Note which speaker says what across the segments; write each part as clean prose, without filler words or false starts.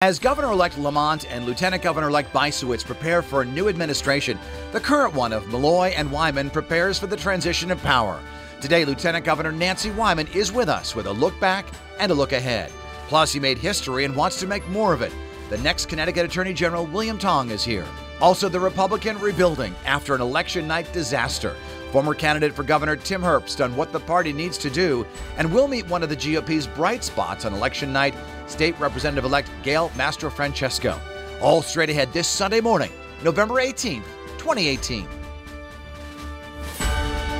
Speaker 1: As Governor-elect Lamont and Lieutenant Governor-elect Bysiewicz prepare for a new administration, the current one of Malloys and Wyman prepares for the transition of power. Today, Lieutenant Governor Nancy Wyman is with us with a look back and a look ahead. Plus, he made history and wants to make more of it. The next Connecticut Attorney General William Tong is here. Also, the Republican rebuilding after an election night disaster. Former candidate for governor Tim Herbst on what the party needs to do, and we'll meet one of the GOP's bright spots on election night, State Representative-elect Gail Mastrofrancesco. All straight ahead this Sunday morning, November 18th, 2018.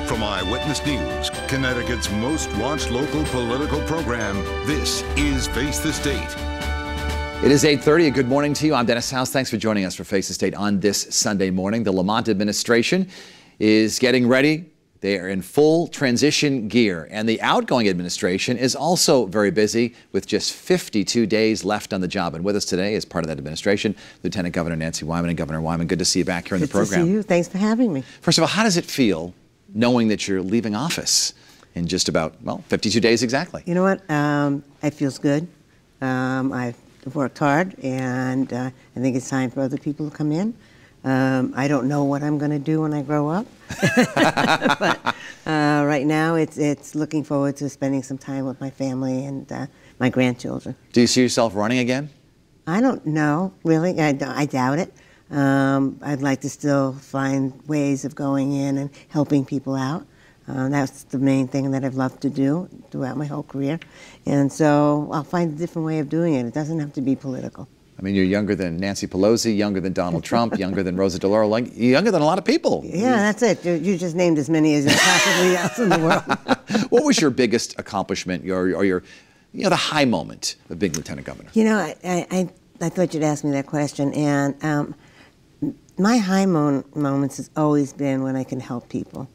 Speaker 2: From Eyewitness News, Connecticut's most watched local political program, this is Face the State.
Speaker 1: It is 8:30. A good morning to you. I'm Dennis House. Thanks for joining us for Face the State on this Sunday morning. The Lamont administration is getting ready. They are in full transition gear, and the outgoing administration is also very busy with just 52 days left on the job. And with us today as part of that administration, Lieutenant Governor Nancy Wyman. And Governor Wyman, good to see you back here in the program.
Speaker 3: Good to see you. Thanks for having me.
Speaker 1: First of all, how does it feel knowing that you're leaving office in just about, well, 52 days exactly?
Speaker 3: You know what? It feels good. I've worked hard, and I think it's time for other people to come in. I don't know what I'm going to do when I grow up, but right now it's looking forward to spending some time with my family and my grandchildren.
Speaker 1: Do you see yourself running again?
Speaker 3: I don't know, really. I doubt it. I'd like to still find ways of going in and helping people out. That's the main thing that I've loved to do throughout my whole career. And so I'll find a different way of doing it. It doesn't have to be political.
Speaker 1: I mean, you're younger than Nancy Pelosi, younger than Donald Trump, younger than Rosa DeLauro, younger than a lot of people.
Speaker 3: Yeah, that's it. You just named as many as possibly else in the world.
Speaker 1: What was your biggest accomplishment, or your, the high moment of being Lieutenant Governor?
Speaker 3: You know, I thought you'd ask me that question, and my high moments has always been when I can help people.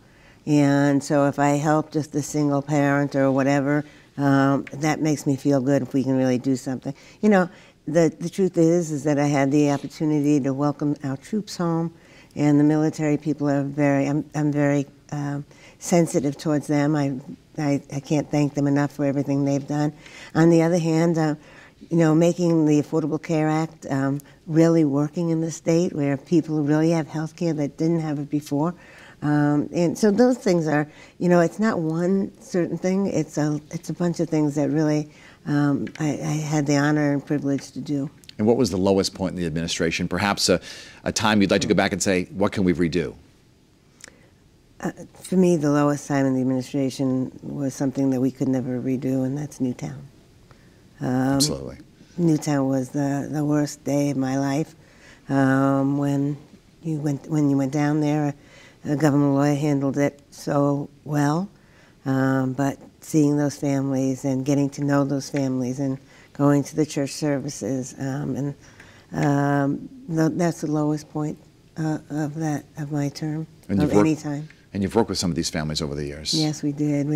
Speaker 3: And so if I help just a single parent or whatever, that makes me feel good if we can really do something. You know, the truth is that I had the opportunity to welcome our troops home, and the military people are I'm very sensitive towards them. I can't thank them enough for everything they've done. On the other hand, making the Affordable Care Act really working in the state, where people really have health care that didn't have it before. And so those things are, it's not one certain thing. It's a bunch of things that really I had the honor and privilege to do.
Speaker 1: And what was the lowest point in the administration? Perhaps a time you'd like to go back and say, what can we redo?
Speaker 3: For me, the lowest time in the administration was something that we could never redo, and that's Newtown.
Speaker 1: Absolutely.
Speaker 3: Newtown was the worst day of my life. When you went down there, Governor Malloys handled it so well, but seeing those families and getting to know those families and going to the church services, that's the lowest point of my term, of any time.
Speaker 1: And you've worked with some of these families over the years.
Speaker 3: Yes, we did.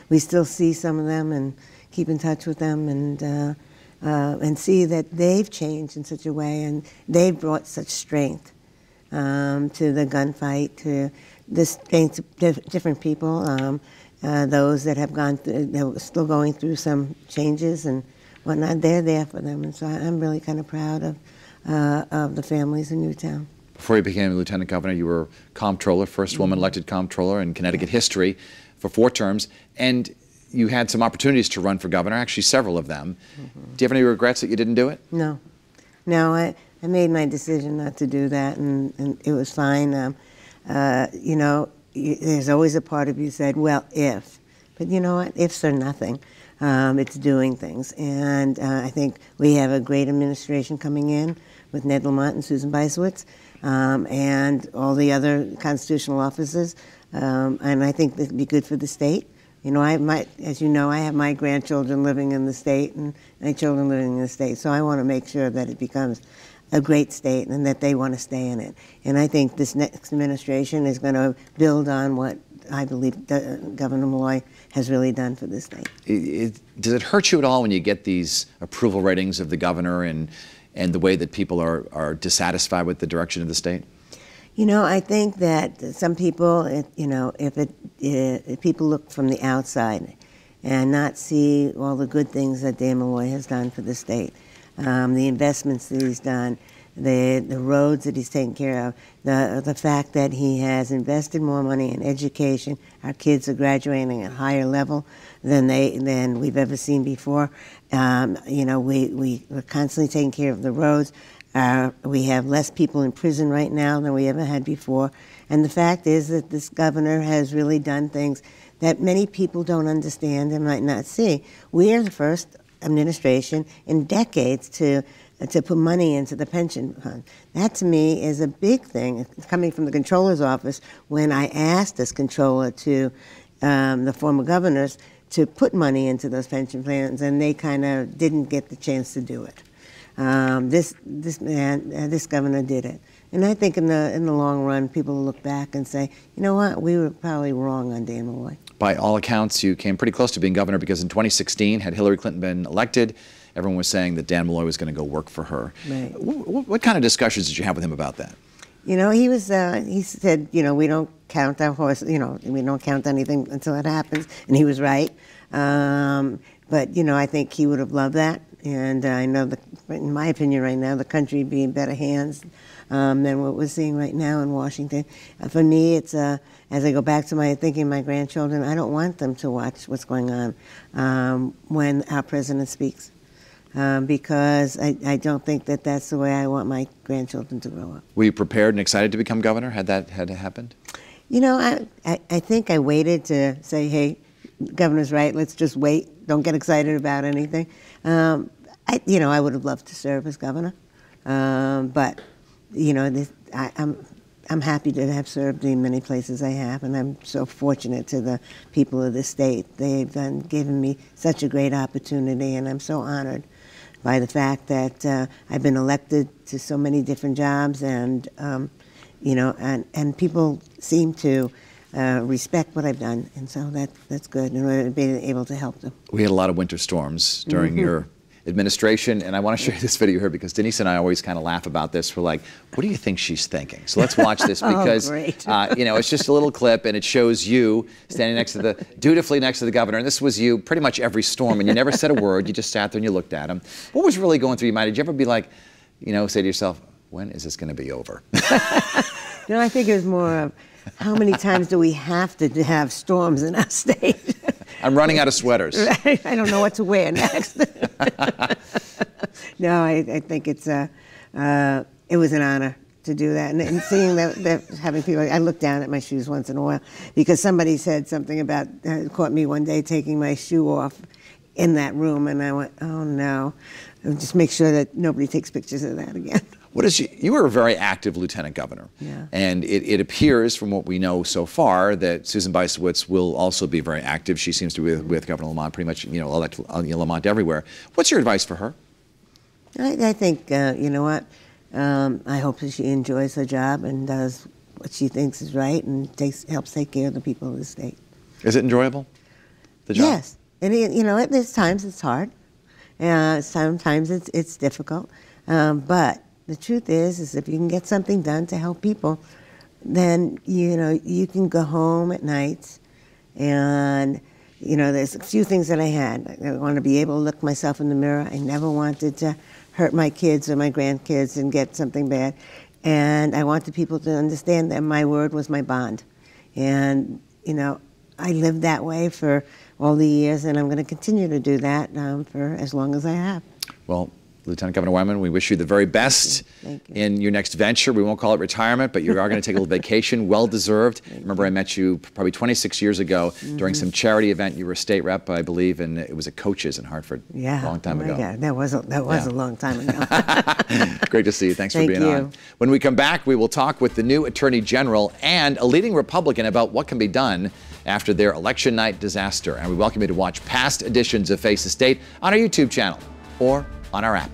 Speaker 3: We still see some of them and keep in touch with them, and see that they've changed in such a way, and they've brought such strength to the gunfight, to the strength of different people. Those that have gone through, they're still going through some changes and whatnot, they're there for them. And so I'm really kind of proud of the families in Newtown.
Speaker 1: Before you became Lieutenant Governor, you were comptroller, first woman elected comptroller in Connecticut history for 4 terms. And you had some opportunities to run for governor, actually several of them. Do you have any regrets that you didn't do it?
Speaker 3: No. No, I made my decision not to do that, and it was fine. There's always a part of you said, well, if. But you know what? Ifs are nothing. It's doing things. And I think we have a great administration coming in with Ned Lamont and Susan Bysiewicz, and all the other constitutional officers. And I think that'd be good for the state. As you know, I have my grandchildren living in the state and my children living in the state. So I want to make sure that it becomes a great state and that they want to stay in it. And I think this next administration is going to build on what I believe Governor Malloy has really done for this state.
Speaker 1: Does it hurt you at all when you get these approval ratings of the governor and the way that people are dissatisfied with the direction of the state?
Speaker 3: I think that some people, if people look from the outside and not see all the good things that Dan Malloy has done for the state, the investments that he's done, the roads that he's taken care of, the fact that he has invested more money in education. Our kids are graduating at a higher level than we've ever seen before. We're constantly taking care of the roads. We have less people in prison right now than we ever had before. And the fact is that this governor has really done things that many people don't understand and might not see. We are the first administration in decades to put money into the pension fund. That to me is a big thing. It's coming from the controller's office when I asked this controller to the former governors to put money into those pension plans, and they kind of didn't get the chance to do it. This governor did it. And I think in the long run, people will look back and say, you know what, we were probably wrong on Dan Malloy.
Speaker 1: By all accounts, you came pretty close to being governor, because in 2016, had Hillary Clinton been elected, everyone was saying that Dan Malloy was going to go work for her.
Speaker 3: Right.
Speaker 1: What kind of discussions did you have with him about that?
Speaker 3: You know, he said, we don't count our horse, we don't count anything until it happens. And he was right. But, I think he would have loved that. And I know, in my opinion right now, the country would be in better hands than what we're seeing right now in Washington. For me, it's as I go back to my thinking, my grandchildren, I don't want them to watch what's going on when our president speaks. Because I don't think that that's the way I want my grandchildren to grow up. Were
Speaker 1: you prepared and excited to become governor? Had that happened?
Speaker 3: I think I waited to say, hey, governor's right, let's just wait. Don't get excited about anything. I would have loved to serve as governor. But, I'm happy to have served in many places I have, and I'm so fortunate to the people of this state. They've given me such a great opportunity, and I'm so honored by the fact that I've been elected to so many different jobs, and and people seem to respect what I've done, and so that's good, and we're being able to help them.
Speaker 1: We had a lot of winter storms during your administration, and I want to show you this video here because Denise and I always kind of laugh about this. We're like, what do you think she's thinking? So let's watch this because it's just a little clip, and it shows you standing dutifully next to the governor, and this was you pretty much every storm, and you never said a word. You just sat there and you looked at him. What was really going through your mind? Did you ever be like, say to yourself, when is this going to be over?
Speaker 3: I think it was more of, how many times do we have to have storms in our state?
Speaker 1: I'm running out of sweaters.
Speaker 3: Right. I don't know what to wear next. No, I think it was an honor to do that. And seeing that having people, I look down at my shoes once in a while because somebody said something about, caught me one day taking my shoe off in that room, and I went, oh no. Just make sure that nobody takes pictures of that again.
Speaker 1: You were a very active lieutenant governor, and it appears from what we know so far that Susan Bysiewicz will also be very active. She seems to be with Governor Lamont pretty much, elect Lamont everywhere. What's your advice for her?
Speaker 3: I think, I hope that she enjoys her job and does what she thinks is right and helps take care of the people of the state.
Speaker 1: Is it enjoyable, the job?
Speaker 3: Yes. And, there's times it's hard. Sometimes it's difficult. But the truth is if you can get something done to help people, then, you can go home at night and, there's a few things that I had. I want to be able to look myself in the mirror. I never wanted to hurt my kids or my grandkids and get something bad. And I wanted people to understand that my word was my bond. And, I lived that way for all the years, and I'm going to continue to do that for as long as I have.
Speaker 1: Well, Lieutenant Governor Wyman, we wish you the very best in your next venture. We won't call it retirement, but you are going to take a little vacation, well-deserved. Remember, I met you probably 26 years ago during some charity event. You were a state rep, I believe, and it was at Coach's in Hartford a long time ago.
Speaker 3: Yeah, that was a long time ago.
Speaker 1: Great to see you. Thanks for being on. When we come back, we will talk with the new Attorney General and a leading Republican about what can be done after their election night disaster. And we welcome you to watch past editions of Face the State on our YouTube channel or on our app.